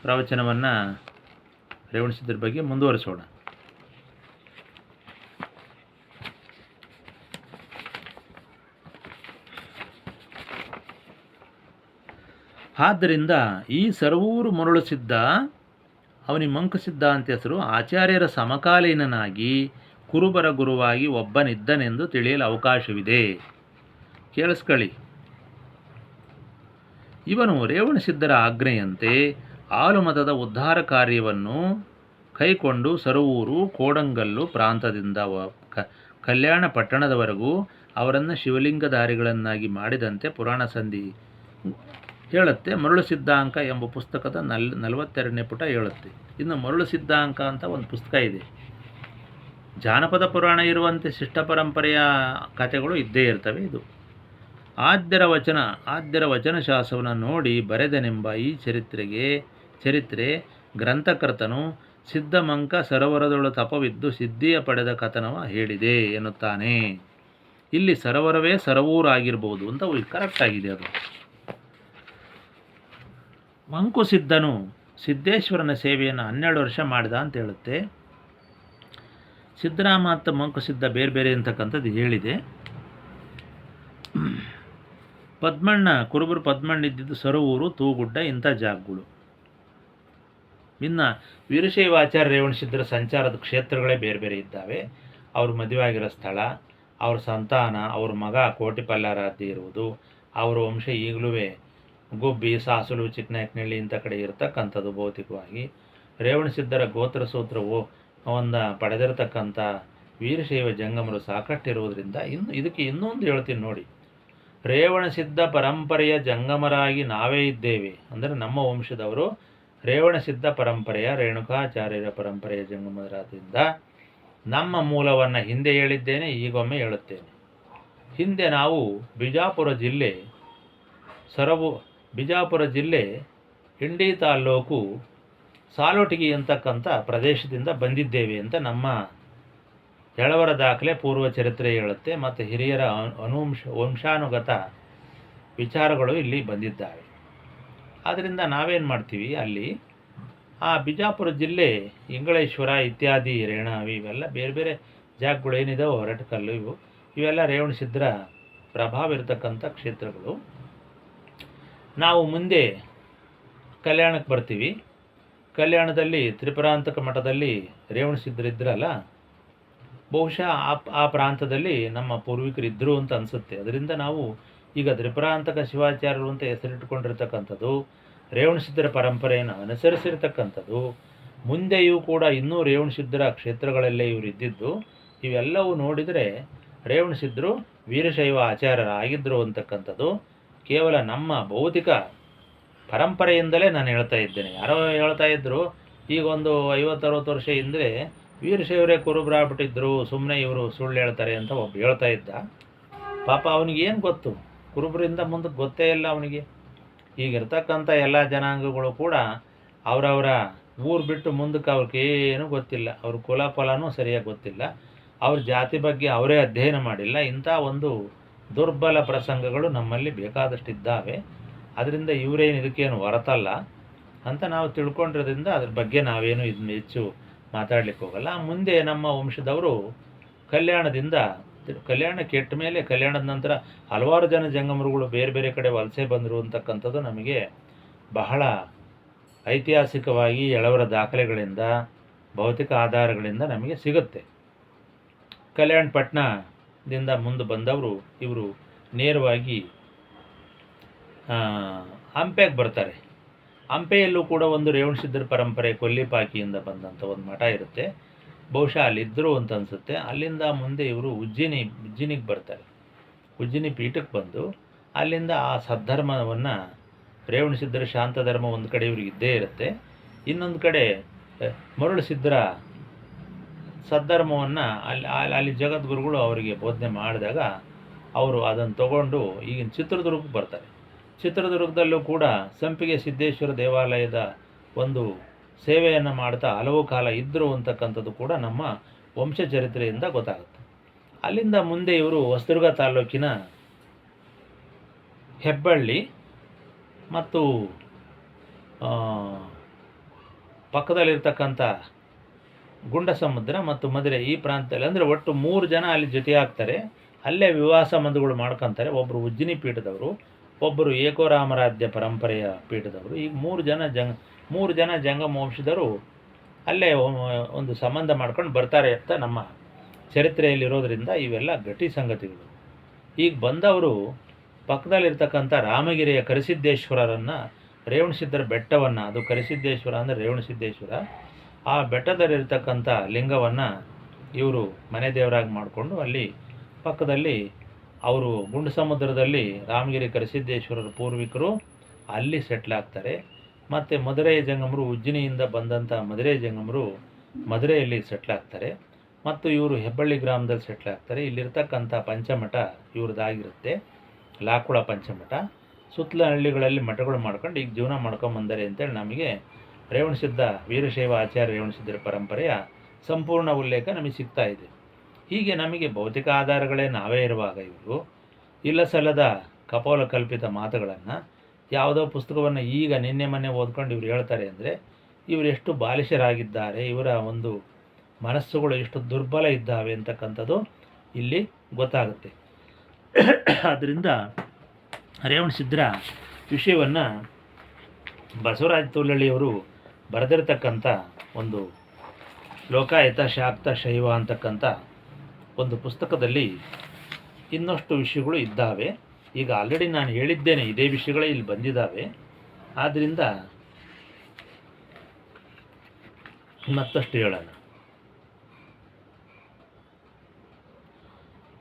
ಪ್ರವಚನವನ್ನು ರೇವಣಸಿದ್ಧರ ಬಗ್ಗೆ ಮುಂದುವರಿಸೋಣ. ಆದ್ದರಿಂದ ಈ ಸರವೂರು ಮರುಳುಸಿದ್ಧ ಅವನಿಗೆ ಮಂಕುಸಿದ್ಧ ಅಂತ ಹೆಸರು ಆಚಾರ್ಯರ ಸಮಕಾಲೀನನಾಗಿ ಕುರುಬರ ಗುರುವಾಗಿ ಒಬ್ಬನಿದ್ದನೆಂದು ತಿಳಿಯಲು ಅವಕಾಶವಿದೆ. ಕೇಳಿಸ್ಕೊಳ್ಳಿ. ಇವನು ರೇವಣಸಿದ್ಧರ ಆಜ್ಞೆಯಂತೆ ಆಲುಮತದ ಉದ್ಧಾರ ಕಾರ್ಯವನ್ನು ಕೈಕೊಂಡು ಸರವೂರು ಕೋಡಂಗಲ್ಲು ಪ್ರಾಂತದಿಂದ ಕಲ್ಯಾಣ ಪಟ್ಟಣದವರೆಗೂ ಅವರನ್ನು ಶಿವಲಿಂಗಧಾರಿಗಳನ್ನಾಗಿ ಮಾಡಿದಂತೆ ಪುರಾಣ ಸಂಧಿ ಹೇಳುತ್ತೆ. ಮರುಳು ಸಿದ್ಧಾಂಕ ಎಂಬ ಪುಸ್ತಕದ 42ನೇ ಪುಟ ಹೇಳುತ್ತೆ. ಇನ್ನು ಮರುಳು ಸಿದ್ಧಾಂಕ ಅಂತ ಒಂದು ಪುಸ್ತಕ ಇದೆ. ಜಾನಪದ ಪುರಾಣ ಇರುವಂತೆ ಶಿಷ್ಟ ಪರಂಪರೆಯ ಕಥೆಗಳು ಇದ್ದೇ ಇರ್ತವೆ. ಇದು ಆದ್ಯರ ವಚನಶಾಸ್ತ್ರವನ್ನು ನೋಡಿ ಬರೆದನೆಂಬ ಈ ಚರಿತ್ರೆ ಗ್ರಂಥಕರ್ತನು ಸಿದ್ಧಮಂಕ ಸರೋವರದೊಳು ತಪವಿದ್ದು ಸಿದ್ಧಿಯ ಪಡೆದ ಕಥನವ ಹೇಳಿದೆ ಎನ್ನುತ್ತಾನೆ. ಇಲ್ಲಿ ಸರೋವರವೇ ಸರವೂರಾಗಿರ್ಬೋದು ಅಂತ ಕರೆಕ್ಟ್ ಆಗಿದೆ. ಅದು ಮಂಕುಸಿದ್ಧನು ಸಿದ್ದೇಶ್ವರನ ಸೇವೆಯನ್ನು 12 ವರ್ಷ ಮಾಡಿದ ಅಂತ ಹೇಳುತ್ತೆ. ಸಿದ್ದರಾಮ ಮತ್ತು ಮಂಕುಸಿದ್ಧ ಬೇರೆ ಬೇರೆ ಅಂತಕ್ಕಂಥದ್ದು ಹೇಳಿದೆ. ಕುರುಬರು ಪದ್ಮಣ್ಣ ಇದ್ದಿದ್ದು ಸರವೂರು, ತೂಗುಡ್ಡ ಇಂಥ ಜಾಗಗಳು. ಇನ್ನು ವೀರಶೈವಾಚಾರ್ಯ ರೇವಣಸಿದ್ಧರ ಸಂಚಾರದ ಕ್ಷೇತ್ರಗಳೇ ಬೇರೆ ಬೇರೆ ಇದ್ದಾವೆ. ಅವ್ರ ಮದುವೆ ಆಗಿರೋ ಸ್ಥಳ, ಅವ್ರ ಸಂತಾನ, ಅವ್ರ ಮಗ ಕೋಟಿ ಪಲ್ಲಾರಾಧ್ಯ ಇರುವುದು, ಅವರ ವಂಶ ಈಗಲೂ ಗುಬ್ಬಿ, ಸಾಸುಲು, ಚಿಕ್ಕನಾಯಕನಹಳ್ಳಿ ಇಂಥ ಕಡೆ ಇರತಕ್ಕಂಥದ್ದು. ಭೌತಿಕವಾಗಿ ರೇವಣಸಿದ್ಧರ ಗೋತ್ರ ಸೂತ್ರವು ಪಡೆದಿರತಕ್ಕಂಥ ವೀರಶೈವ ಜಂಗಮರು ಸಾಕಷ್ಟಿರುವುದರಿಂದ ಇದಕ್ಕೆ ಇನ್ನೊಂದು ಹೇಳ್ತೀನಿ ನೋಡಿ. ರೇವಣಸಿದ್ಧ ಪರಂಪರೆಯ ಜಂಗಮರಾಗಿ ನಾವೇ ಇದ್ದೇವೆ. ಅಂದರೆ ನಮ್ಮ ವಂಶದವರು ರೇವಣಸಿದ್ಧ ಪರಂಪರೆಯ ರೇಣುಕಾಚಾರ್ಯರ ಪರಂಪರೆಯ ಜಂಗಮರಾದ್ರಿಂದ ನಮ್ಮ ಮೂಲವನ್ನು ಹಿಂದೆ ಹೇಳಿದ್ದೇನೆ, ಈಗೊಮ್ಮೆ ಹೇಳುತ್ತೇನೆ. ಹಿಂದೆ ನಾವು ಬಿಜಾಪುರ ಜಿಲ್ಲೆ ಇಂಡಿ ತಾಲ್ಲೂಕು ಸಾಲೋಟಿಗಿ ಅಂತಕ್ಕಂಥ ಪ್ರದೇಶದಿಂದ ಬಂದಿದ್ದೇವೆ ಅಂತ ನಮ್ಮ ಎಳವರ ದಾಖಲೆ ಪೂರ್ವ ಚರಿತ್ರೆ ಹೇಳುತ್ತೆ. ಮತ್ತು ಹಿರಿಯರ ವಂಶಾನುಗತ ವಿಚಾರಗಳು ಇಲ್ಲಿ ಬಂದಿದ್ದಾವೆ. ಆದ್ದರಿಂದ ನಾವೇನು ಮಾಡ್ತೀವಿ, ಅಲ್ಲಿ ಆ ಬಿಜಾಪುರ ಜಿಲ್ಲೆ ಇಂಗಳೇಶ್ವರ ಇತ್ಯಾದಿ ರೇಣಾವಿ ಇವೆಲ್ಲ ಬೇರೆ ಬೇರೆ ಜಾಗಗಳು ಏನಿದಾವೆ, ಹೊರಟಕಲ್ಲು ಇವೆಲ್ಲ ರೇವಣಸಿದ್ಧರ ಪ್ರಭಾವ ಇರತಕ್ಕಂಥ ಕ್ಷೇತ್ರಗಳು. ನಾವು ಮುಂದೆ ಕಲ್ಯಾಣಕ್ಕೆ ಬರ್ತೀವಿ. ಕಲ್ಯಾಣದಲ್ಲಿ ತ್ರಿಪುರಾಂತಕ ಮಠದಲ್ಲಿ ರೇವಣಸಿದ್ಧರಿದ್ರಲ್ಲ, ಬಹುಶಃ ಆ ಪ್ರಾಂತದಲ್ಲಿ ನಮ್ಮ ಪೂರ್ವಿಕರಿದ್ದರು ಅಂತ ಅನಿಸುತ್ತೆ. ಅದರಿಂದ ನಾವು ಈಗ ತ್ರಿಪುರಾಂತಕ ಶಿವಾಚಾರ್ಯರು ಅಂತ ಹೆಸರಿಟ್ಟುಕೊಂಡಿರ್ತಕ್ಕಂಥದ್ದು, ರೇವಣಸಿದ್ಧರ ಪರಂಪರೆಯನ್ನು ಅನುಸರಿಸಿರ್ತಕ್ಕಂಥದ್ದು, ಮುಂದೆಯೂ ಕೂಡ ಇನ್ನೂ ರೇವಣಸಿದ್ಧರ ಕ್ಷೇತ್ರಗಳಲ್ಲೇ ಇವರು ಇದ್ದಿದ್ದು. ಇವೆಲ್ಲವೂ ನೋಡಿದರೆ ರೇವಣಸಿದ್ಧರು ವೀರಶೈವ ಆಚಾರ್ಯರಾಗಿದ್ದರು ಅಂತಕ್ಕಂಥದ್ದು ಕೇವಲ ನಮ್ಮ ಭೌತಿಕ ಪರಂಪರೆಯಿಂದಲೇ ನಾನು ಹೇಳ್ತಾ ಇದ್ದೇನೆ. ಯಾರೋ ಹೇಳ್ತಾ ಇದ್ದರು ಈಗ ಒಂದು 50-60 ವರ್ಷ ಹಿಂದೆ ವೀರಶೈವರೇ ಕುರುಬರಾಗ್ಬಿಟ್ಟಿದ್ರು, ಸುಮ್ಮನೆ ಇವರು ಸುಳ್ಳು ಹೇಳ್ತಾರೆ ಅಂತ ಒಬ್ಬ ಹೇಳ್ತಾ ಇದ್ದ. ಪಾಪ ಅವನಿಗೇನು ಗೊತ್ತು, ಕುರುಬರಿಂದ ಮುಂದಕ್ಕೆ ಗೊತ್ತೇ ಇಲ್ಲ ಅವನಿಗೆ. ಈಗಿರ್ತಕ್ಕಂಥ ಎಲ್ಲ ಜನಾಂಗಗಳು ಕೂಡ ಅವರವರ ಊರು ಬಿಟ್ಟು ಮುಂದಕ್ಕೆ ಅವ್ರಿಗೇನು ಗೊತ್ತಿಲ್ಲ. ಅವ್ರ ಕುಲ ಫಲನೂ ಸರಿಯಾಗಿ ಗೊತ್ತಿಲ್ಲ, ಅವ್ರ ಜಾತಿ ಬಗ್ಗೆ ಅವರೇ ಅಧ್ಯಯನ ಮಾಡಿಲ್ಲ. ಇಂಥ ಒಂದು ದುರ್ಬಲ ಪ್ರಸಂಗಗಳು ನಮ್ಮಲ್ಲಿ ಬೇಕಾದಷ್ಟಿದ್ದಾವೆ. ಅದರಿಂದ ಇವರೇನು ಇದಕ್ಕೇನು ಹೊರತಲ್ಲ ಅಂತ ನಾವು ತಿಳ್ಕೊಂಡಿರೋದ್ರಿಂದ ಅದ್ರ ಬಗ್ಗೆ ನಾವೇನು ಇದನ್ನ ಹೆಚ್ಚು ಮಾತಾಡ್ಲಿಕ್ಕೆ ಹೋಗಲ್ಲ. ಮುಂದೆ ನಮ್ಮ ವಂಶದವರು ಕಲ್ಯಾಣ ಕೆಟ್ಟ ಮೇಲೆ ಕಲ್ಯಾಣದ ನಂತರ ಹಲವಾರು ಜನ ಜಂಗಮರುಗಳು ಬೇರೆ ಬೇರೆ ಕಡೆ ವಲಸೆ ಬಂದರು ಅಂತಕ್ಕಂಥದ್ದು ನಮಗೆ ಬಹಳ ಐತಿಹಾಸಿಕವಾಗಿ ಎಳವರ ದಾಖಲೆಗಳಿಂದ ಭೌತಿಕ ಆಧಾರಗಳಿಂದ ನಮಗೆ ಸಿಗುತ್ತೆ. ಕಲ್ಯಾಣ ಪಟ್ಟಣದಿಂದ ಮುಂದೆ ಬಂದವರು ಇವರು ನೇರವಾಗಿ ಹಂಪೆಗೆ ಬರ್ತಾರೆ. ಹಂಪೆಯಲ್ಲೂ ಕೂಡ ಒಂದು ರೇವಣಸಿದ್ಧರ ಪರಂಪರೆ ಕೊಲ್ಲಿಪಾಕಿಯಿಂದ ಬಂದಂಥ ಒಂದು ಮಠ ಇರುತ್ತೆ. ಬಹುಶಃ ಅಲ್ಲಿದ್ದರು ಅಂತ ಅನಿಸುತ್ತೆ. ಅಲ್ಲಿಂದ ಮುಂದೆ ಇವರು ಉಜ್ಜಿನಿಗೆ ಬರ್ತಾರೆ. ಉಜ್ಜಿನಿ ಪೀಠಕ್ಕೆ ಬಂದು ಅಲ್ಲಿಂದ ಆ ಸದ್ಧರ್ಮವನ್ನು ರೇವಣಸಿದ್ಧರ ಶಾಂತ ಧರ್ಮ ಒಂದು ಕಡೆ ಇವ್ರಿಗೆ ಇದ್ದೇ ಇರುತ್ತೆ, ಇನ್ನೊಂದು ಕಡೆ ಮರುಳುಸಿದ್ಧರ ಸದ್ಧರ್ಮವನ್ನು ಅಲ್ಲಿ ಜಗದ್ಗುರುಗಳು ಅವರಿಗೆ ಬೋಧನೆ ಮಾಡಿದಾಗ ಅವರು ಅದನ್ನು ತಗೊಂಡು ಈಗಿನ ಚಿತ್ರದುರ್ಗಕ್ಕೆ ಬರ್ತಾರೆ. ಚಿತ್ರದುರ್ಗದಲ್ಲೂ ಕೂಡ ಸಂಪಿಗೆ ಸಿದ್ದೇಶ್ವರ ದೇವಾಲಯದ ಒಂದು ಸೇವೆಯನ್ನು ಮಾಡ್ತಾ ಹಲವು ಕಾಲ ಇದ್ದರು ಅಂತಕ್ಕಂಥದ್ದು ಕೂಡ ನಮ್ಮ ವಂಶಚರಿತ್ರೆಯಿಂದ ಗೊತ್ತಾಗುತ್ತೆ. ಅಲ್ಲಿಂದ ಮುಂದೆ ಇವರು ಹೊಸದುರ್ಗ ತಾಲೂಕಿನ ಹೆಬ್ಬಳ್ಳಿ ಮತ್ತು ಪಕ್ಕದಲ್ಲಿರ್ತಕ್ಕಂಥ ಗುಂಡ ಸಮುದ್ರ ಮತ್ತು ಮಧುರೆ ಈ ಪ್ರಾಂತ್ಯದಲ್ಲಿ, ಅಂದರೆ ಒಟ್ಟು 3 ಜನ ಅಲ್ಲಿ ಜೊತೆಯಾಗ್ತಾರೆ. ಅಲ್ಲೇ ವಿವಾಹ ಸಂಬಂಧಗಳು ಮಾಡ್ಕೊತಾರೆ. ಒಬ್ಬರು ಉಜ್ಜಿನಿ ಪೀಠದವರು, ಒಬ್ಬರು ಏಕೋರಾಮರಾಧ್ಯ ಪರಂಪರೆಯ ಪೀಠದವರು. ಈಗ 3 ಜನ ಜಂಗಮ ವಂಶದವರು ಅಲ್ಲೇ ಒಂದು ಸಂಬಂಧ ಮಾಡ್ಕೊಂಡು ಬರ್ತಾರೆ ಅಂತ ನಮ್ಮ ಚರಿತ್ರೆಯಲ್ಲಿರೋದ್ರಿಂದ ಇವೆಲ್ಲ ಗಟ್ಟಿ ಸಂಗತಿಗಳು. ಈಗ ಬಂದವರು ಪಕ್ಕದಲ್ಲಿರ್ತಕ್ಕಂಥ ರಾಮಗಿರಿಯ ಕರಿಸಿದ್ದೇಶ್ವರರನ್ನು, ರೇವಣಸಿದ್ಧರ ಬೆಟ್ಟವನ್ನು, ಅದು ಕರಿಸಿದ್ದೇಶ್ವರ ಅಂದರೆ ರೇವಣಸಿದ್ದೇಶ್ವರ, ಆ ಬೆಟ್ಟದಲ್ಲಿರ್ತಕ್ಕಂಥ ಲಿಂಗವನ್ನು ಇವರು ಮನೆ ದೇವರಾಗಿ ಮಾಡಿಕೊಂಡು ಅಲ್ಲಿ ಪಕ್ಕದಲ್ಲಿ ಅವರು ಗುಂಡು ಸಮುದ್ರದಲ್ಲಿ ರಾಮಗಿರಿ ಕರಿಸಿದ್ದೇಶ್ವರರ ಪೂರ್ವಿಕರು ಅಲ್ಲಿ ಸೆಟ್ಲ್ ಆಗ್ತಾರೆ. ಮತ್ತು ಮಧುರೆಯ ಜಂಗಮರು, ಉಜ್ಜಿನಿಯಿಂದ ಬಂದಂಥ ಮಧುರೆಯ ಜಂಗಮರು ಮಧುರೆಯಲ್ಲಿ ಸೆಟ್ಲ್ ಆಗ್ತಾರೆ. ಮತ್ತು ಇವರು ಹೆಬ್ಬಳ್ಳಿ ಗ್ರಾಮದಲ್ಲಿ ಸೆಟ್ಲ್ ಆಗ್ತಾರೆ. ಇಲ್ಲಿರ್ತಕ್ಕಂಥ ಪಂಚಮಠ ಇವ್ರದ್ದಾಗಿರುತ್ತೆ, ಲಾಕುಳ ಪಂಚಮಠ. ಸುತ್ತಲ ಹಳ್ಳಿಗಳಲ್ಲಿ ಮಠಗಳು ಮಾಡ್ಕೊಂಡು ಈಗ ಜೀವನ ಮಾಡ್ಕೊಂಬಂದರೆ ಅಂತೇಳಿ ನಮಗೆ ರೇವಣಸಿದ್ಧ ವೀರಶೈವ ಆಚಾರ್ಯ ರೇವಣಸಿದ್ಧರ ಪರಂಪರೆಯ ಸಂಪೂರ್ಣ ಉಲ್ಲೇಖ ನಮಗೆ ಸಿಗ್ತಾ ಇದೆ. ಹೀಗೆ ನಮಗೆ ಭೌತಿಕ ಆಧಾರಗಳೇ ನಾವೇ ಇರುವಾಗ ಇವರು ಇಲ್ಲ ಸಲ್ಲದ ಕಪೋಲ ಕಲ್ಪಿತ ಮಾತುಗಳನ್ನು ಯಾವುದೋ ಪುಸ್ತಕವನ್ನು ಈಗ ನಿನ್ನೆ ಮೊನ್ನೆ ಓದ್ಕೊಂಡು ಇವ್ರು ಹೇಳ್ತಾರೆ ಅಂದರೆ ಇವರು ಎಷ್ಟು ಬಾಲಿಶರಾಗಿದ್ದಾರೆ, ಇವರ ಒಂದು ಮನಸ್ಸುಗಳು ಎಷ್ಟು ದುರ್ಬಲ ಇದ್ದಾವೆ ಅಂತಕ್ಕಂಥದ್ದು ಇಲ್ಲಿ ಗೊತ್ತಾಗುತ್ತೆ. ಆದ್ದರಿಂದ ರೇವಣಸಿದ್ಧರ ವಿಷಯವನ್ನು ಬಸವರಾಜ ತೋಲಳ್ಳಿಯವರು ಬರೆದಿರ್ತಕ್ಕಂಥ ಒಂದು ಲೋಕಾಯತ ಶಾಕ್ತ ಶೈವ ಅಂತಕ್ಕಂಥ ಒಂದು ಪುಸ್ತಕದಲ್ಲಿ ಇನ್ನಷ್ಟು ವಿಷಯಗಳು ಇದ್ದಾವೆ. ಈಗ ಆಲ್ರೆಡಿ ನಾನು ಹೇಳಿದ್ದೇನೆ, ಇದೇ ವಿಷಯಗಳೇ ಇಲ್ಲಿ ಬಂದಿದ್ದಾವೆ. ಆದ್ದರಿಂದ ಮತ್ತಷ್ಟು ಹೇಳೋಣ.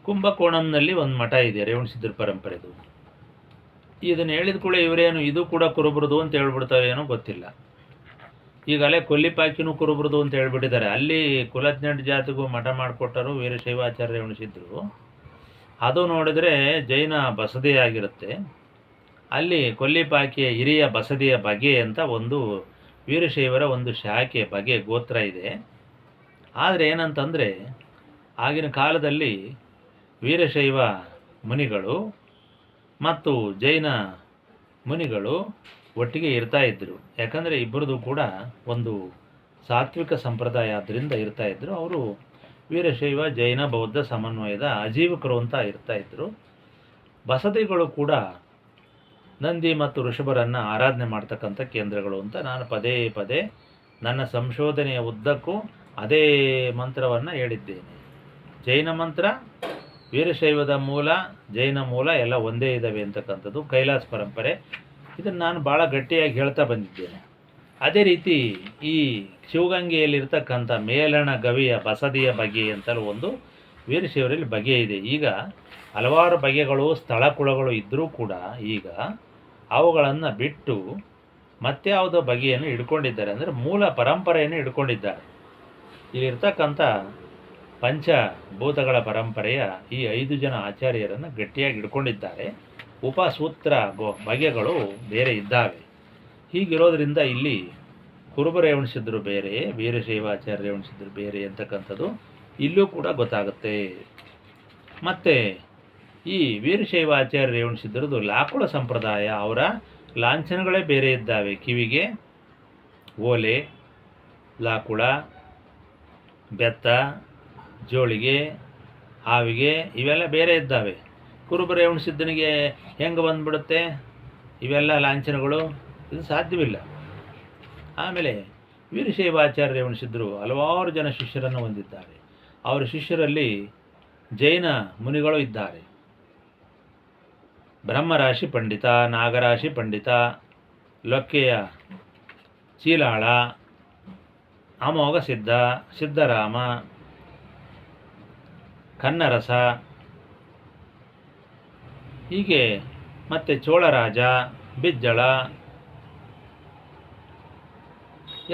ಕುಂಭಕೋಣಂನಲ್ಲಿ ಒಂದು ಮಠ ಇದೆ ರೇವಣಸಿದ್ಧರ ಪರಂಪರೆದು. ಇದನ್ನು ಹೇಳಿದ ಕೂಡ ಇವರೇನು ಇದು ಕೂಡ ಕುರುಬರದು ಅಂತ ಹೇಳ್ಬಿಡ್ತಾರೆ, ಏನೋ ಗೊತ್ತಿಲ್ಲ. ಈಗಲೇ ಕೊಲ್ಲಿಪಾಕಿನೂ ಕುರುಬರದು ಅಂತ ಹೇಳ್ಬಿಟ್ಟಿದ್ದಾರೆ. ಅಲ್ಲಿ ಕುಲಜ್ಞಾಟ ಜಾತಿಗೂ ಮಠ ಮಾಡಿಕೊಟ್ಟರು ವೀರಶೈವಾಚಾರ್ಯ ರೇವಣಸಿದ್ಧರು. ಅದು ನೋಡಿದರೆ ಜೈನ ಬಸದಿ ಆಗಿರುತ್ತೆ. ಅಲ್ಲಿ ಕೊಲ್ಲಿಪಾಕಿಯ ಹಿರಿಯ ಬಸದಿಯ ಬಗೆ ಅಂತ ಒಂದು ವೀರಶೈವರ ಒಂದು ಶಾಖೆ ಬಗೆ ಗೋತ್ರ ಇದೆ. ಆದರೆ ಏನಂತಂದರೆ ಆಗಿನ ಕಾಲದಲ್ಲಿ ವೀರಶೈವ ಮುನಿಗಳು ಮತ್ತು ಜೈನ ಮುನಿಗಳು ಒಟ್ಟಿಗೆ ಇರ್ತಾಯಿದ್ರು. ಯಾಕಂದರೆ ಇಬ್ಬರದು ಕೂಡ ಒಂದು ಸಾತ್ವಿಕ ಸಂಪ್ರದಾಯ ಆದ್ದರಿಂದ ಇರ್ತಾಯಿದ್ರು. ಅವರು ವೀರಶೈವ ಜೈನ ಬೌದ್ಧ ಸಮನ್ವಯದ ಆಜೀವಕರು ಅಂತ ಇರ್ತಾಯಿದ್ರು. ಬಸದಿಗಳು ಕೂಡ ನಂದಿ ಮತ್ತು ಋಷಭರನ್ನು ಆರಾಧನೆ ಮಾಡ್ತಕ್ಕಂಥ ಕೇಂದ್ರಗಳು ಅಂತ ನಾನು ಪದೇ ಪದೇ ನನ್ನ ಸಂಶೋಧನೆಯ ಉದ್ದಕ್ಕೂ ಅದೇ ಮಂತ್ರವನ್ನು ಹೇಳಿದ್ದೇನೆ. ಜೈನ ಮಂತ್ರ, ವೀರಶೈವದ ಮೂಲ, ಜೈನ ಮೂಲ ಎಲ್ಲ ಒಂದೇ ಇದ್ದಾವೆ ಅಂತಕ್ಕಂಥದ್ದು ಕೈಲಾಸ ಪರಂಪರೆ. ಇದನ್ನು ನಾನು ಭಾಳ ಗಟ್ಟಿಯಾಗಿ ಹೇಳ್ತಾ ಬಂದಿದ್ದೇನೆ. ಅದೇ ರೀತಿ ಈ ಶಿವಗಂಗೆಯಲ್ಲಿರ್ತಕ್ಕಂಥ ಮೇಲಣ ಗವಿಯ ಬಸದಿಯ ಬಗೆ ಅಂತಲೂ ಒಂದು ವೀರಶೈವರಲ್ಲಿ ಬಗೆ ಇದೆ. ಈಗ ಹಲವಾರು ಬಗೆಗಳು ಸ್ಥಳ ಕುಳಗಳು ಇದ್ದರೂ ಕೂಡ ಈಗ ಅವುಗಳನ್ನು ಬಿಟ್ಟು ಮತ್ತೆ ಯಾವುದೋ ಬಗೆಯನ್ನು ಹಿಡ್ಕೊಂಡಿದ್ದಾರೆ, ಅಂದರೆ ಮೂಲ ಪರಂಪರೆಯನ್ನು ಹಿಡ್ಕೊಂಡಿದ್ದಾರೆ. ಇಲ್ಲಿರ್ತಕ್ಕಂಥ ಪಂಚಭೂತಗಳ ಪರಂಪರೆಯ ಈ 5 ಜನ ಆಚಾರ್ಯರನ್ನು ಗಟ್ಟಿಯಾಗಿ ಹಿಡ್ಕೊಂಡಿದ್ದಾರೆ. ಉಪಸೂತ್ರ ಬಗೆಗಳು ಬೇರೆ ಇದ್ದಾವೆ. ಹೀಗಿರೋದ್ರಿಂದ ಇಲ್ಲಿ ಕುರುಬ ರೇವಣಸಿದ್ಧರು ಬೇರೆ, ವೀರಶೈವಾಚಾರ್ಯ ರೇವಣಸಿದ್ಧರು ಬೇರೆ ಅಂತಕ್ಕಂಥದ್ದು ಇಲ್ಲೂ ಕೂಡ ಗೊತ್ತಾಗುತ್ತೆ. ಮತ್ತು ಈ ವೀರಶೈವಾಚಾರ್ಯ ರೇವಣಸಿದ್ಧರದು ಲಾಕುಳ ಸಂಪ್ರದಾಯ, ಅವರ ಲಾಂಛನಗಳೇ ಬೇರೆ ಇದ್ದಾವೆ. ಕಿವಿಗೆ ಓಲೆ, ಲಾಕುಳ, ಬೆತ್ತ, ಜೋಳಿಗೆ, ಹಾವಿಗೆ ಇವೆಲ್ಲ ಬೇರೆ ಇದ್ದಾವೆ. ಕುರುಬ ರೇವಣಸಿದ್ಧನಿಗೆ ಹೆಂಗೆ ಬಂದುಬಿಡುತ್ತೆ ಇವೆಲ್ಲ ಲಾಂಛನಗಳು? ಇದು ಸಾಧ್ಯವಿಲ್ಲ. ಆಮೇಲೆ ವೀರಶೈವಾಚಾರ್ಯ ರೇವಣಸಿದ್ಧರು ಹಲವಾರು ಜನ ಶಿಷ್ಯರನ್ನು ಹೊಂದಿದ್ದಾರೆ. ಅವರ ಶಿಷ್ಯರಲ್ಲಿ ಜೈನ ಮುನಿಗಳು ಇದ್ದಾರೆ. ಬ್ರಹ್ಮರಾಶಿ ಪಂಡಿತ, ನಾಗರಾಶಿ ಪಂಡಿತ, ಲೊಕ್ಕೆಯ ಚೀಲಾಳ, ಅಮೋಘ ಸಿದ್ಧ, ಸಿದ್ಧರಾಮ, ಕನ್ನರಸ, ಹೀಗೆ ಮತ್ತು ಚೋಳರಾಜ, ಬಿಜ್ಜಳ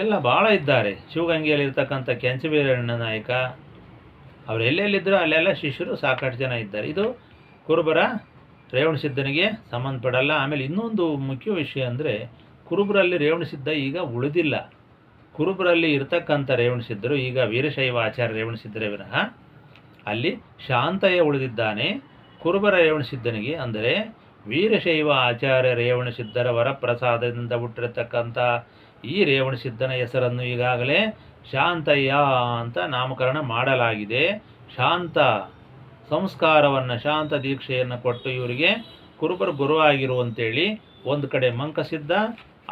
ಎಲ್ಲ ಭಾಳ ಇದ್ದಾರೆ. ಶಿವಗಂಗೆಯಲ್ಲಿರ್ತಕ್ಕಂಥ ಕೆಂಚವೀರಣ್ಣ ನಾಯಕ ಅವರೆಲ್ಲೆಲ್ಲಿದ್ದರೂ ಅಲ್ಲೆಲ್ಲ ಶಿಷ್ಯರು ಸಾಕಷ್ಟು ಜನ ಇದ್ದಾರೆ. ಇದು ಕುರುಬರ ರೇವಣಸಿದ್ಧನಿಗೆ ಸಂಬಂಧಪಡಲ್ಲ. ಆಮೇಲೆ ಇನ್ನೊಂದು ಮುಖ್ಯ ವಿಷಯ ಅಂದರೆ ಕುರುಬರಲ್ಲಿ ರೇವಣಸಿದ್ಧ ಈಗ ಉಳಿದಿಲ್ಲ. ಕುರುಬರಲ್ಲಿ ಇರ್ತಕ್ಕಂಥ ರೇವಣಸಿದ್ಧರು ಈಗ ವೀರಶೈವ ಆಚಾರ್ಯ ರೇವಣಸಿದ್ಧರೇ ವಿನಃ ಅಲ್ಲಿ ಶಾಂತಯ್ಯ ಉಳಿದಿದ್ದಾನೆ. ಕುರುಬರ ರೇವಣಸಿದ್ಧನಿಗೆ ಅಂದರೆ ವೀರಶೈವ ಆಚಾರ್ಯ ರೇವಣಸಿದ್ಧರ ವರಪ್ರಸಾದದಿಂದ ಹುಟ್ಟಿರತಕ್ಕಂಥ ಈ ರೇವಣಸಿದ್ಧನ ಹೆಸರನ್ನು ಈಗಾಗಲೇ ಶಾಂತಯ್ಯ ಅಂತ ನಾಮಕರಣ ಮಾಡಲಾಗಿದೆ. ಶಾಂತ ಸಂಸ್ಕಾರವನ್ನು, ಶಾಂತ ದೀಕ್ಷೆಯನ್ನು ಕೊಟ್ಟು ಇವರಿಗೆ ಕುರುಬರು ಗುರುವಾಗಿರುವಂತೇಳಿ ಒಂದು ಕಡೆ ಮಂಕಸಿದ್ಧ,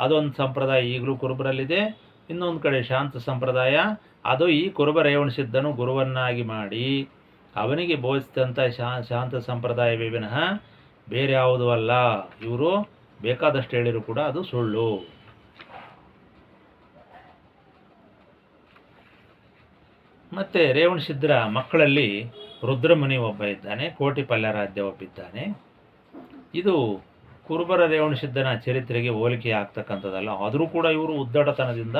ಅದೊಂದು ಸಂಪ್ರದಾಯ ಈಗಲೂ ಕುರುಬರಲ್ಲಿದೆ. ಇನ್ನೊಂದು ಕಡೆ ಶಾಂತ ಸಂಪ್ರದಾಯ, ಅದು ಈ ಕುರುಬ ರೇವಣಸಿದ್ಧನು ಗುರುವನ್ನಾಗಿ ಮಾಡಿ ಅವನಿಗೆ ಬೋಧಿಸಿದಂಥ ಶಾಂತ ಸಂಪ್ರದಾಯವೇ ವಿನಃ ಬೇರೆ ಯಾವುದೂ ಅಲ್ಲ. ಇವರು ಬೇಕಾದಷ್ಟು ಹೇಳಿರು ಕೂಡ ಅದು ಸುಳ್ಳು. ಮತ್ತು ರೇವಣಸಿದ್ಧರ ಮಕ್ಕಳಲ್ಲಿ ರುದ್ರಮುನಿ ಒಬ್ಬ ಇದ್ದಾನೆ, ಕೋಟಿ ಪಲ್ಯರಾಧ್ಯ ಒಬ್ಬಿದ್ದಾನೆ. ಇದು ಕುರುಬರ ರೇವಣಸಿದ್ಧನ ಚರಿತ್ರೆಗೆ ಹೋಲಿಕೆ ಆಗ್ತಕ್ಕಂಥದ್ದಲ್ಲ. ಆದರೂ ಕೂಡ ಇವರು ಉದ್ದಟತನದಿಂದ